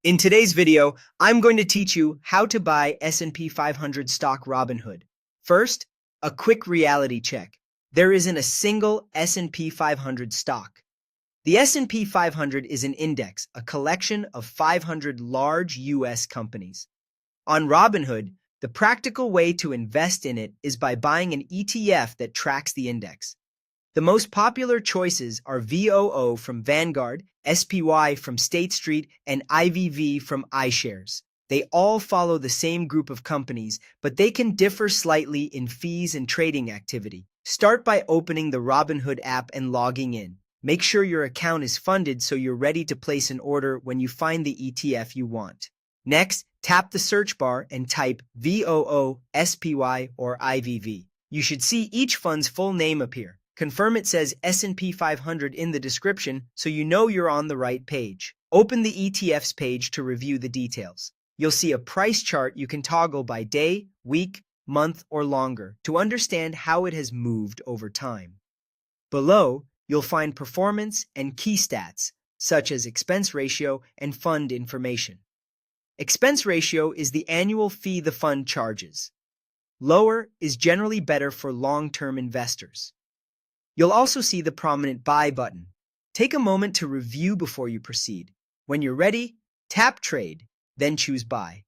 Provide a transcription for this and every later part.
In today's video, I'm going to teach you how to buy S&P 500 Stock Robinhood. First, a quick reality check. There isn't a single S&P 500 stock. The S&P 500 is an index, a collection of 500 large U.S. companies. On Robinhood, the practical way to invest in it is by buying an ETF that tracks the index. The most popular choices are VOO from Vanguard, SPY from State Street, and IVV from iShares. They all follow the same group of companies, but they can differ slightly in fees and trading activity. Start by opening the Robinhood app and logging in. Make sure your account is funded so you're ready to place an order when you find the ETF you want. Next, tap the search bar and type VOO, SPY, or IVV. You should see each fund's full name appear. Confirm it says S&P 500 in the description so you know you're on the right page. Open the ETFs page to review the details. You'll see a price chart you can toggle by day, week, month, or longer to understand how it has moved over time. Below, you'll find performance and key stats, such as expense ratio and fund information. Expense ratio is the annual fee the fund charges. Lower is generally better for long-term investors. You'll also see the prominent Buy button. Take a moment to review before you proceed. When you're ready, tap Trade, then choose Buy.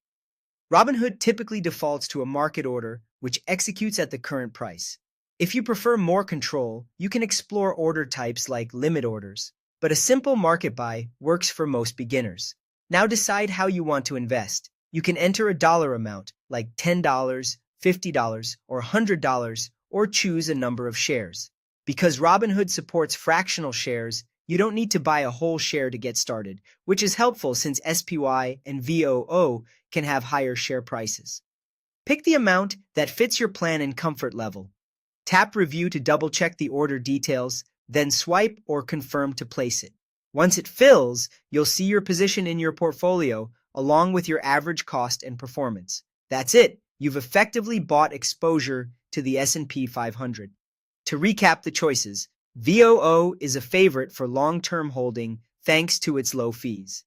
Robinhood typically defaults to a market order, which executes at the current price. If you prefer more control, you can explore order types like limit orders, but a simple market buy works for most beginners. Now decide how you want to invest. You can enter a dollar amount, like $10, $50, or $100, or choose a number of shares. Because Robinhood supports fractional shares, you don't need to buy a whole share to get started, which is helpful since SPY and VOO can have higher share prices. Pick the amount that fits your plan and comfort level. Tap Review to double-check the order details, then swipe or confirm to place it. Once it fills, you'll see your position in your portfolio along with your average cost and performance. That's it. You've effectively bought exposure to the S&P 500. To recap the choices, VOO is a favorite for long-term holding thanks to its low fees.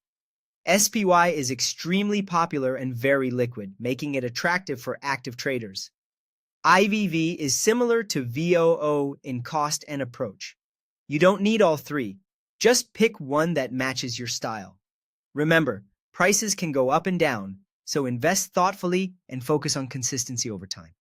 SPY is extremely popular and very liquid, making it attractive for active traders. IVV is similar to VOO in cost and approach. You don't need all three. Just pick one that matches your style. Remember, prices can go up and down, so invest thoughtfully and focus on consistency over time.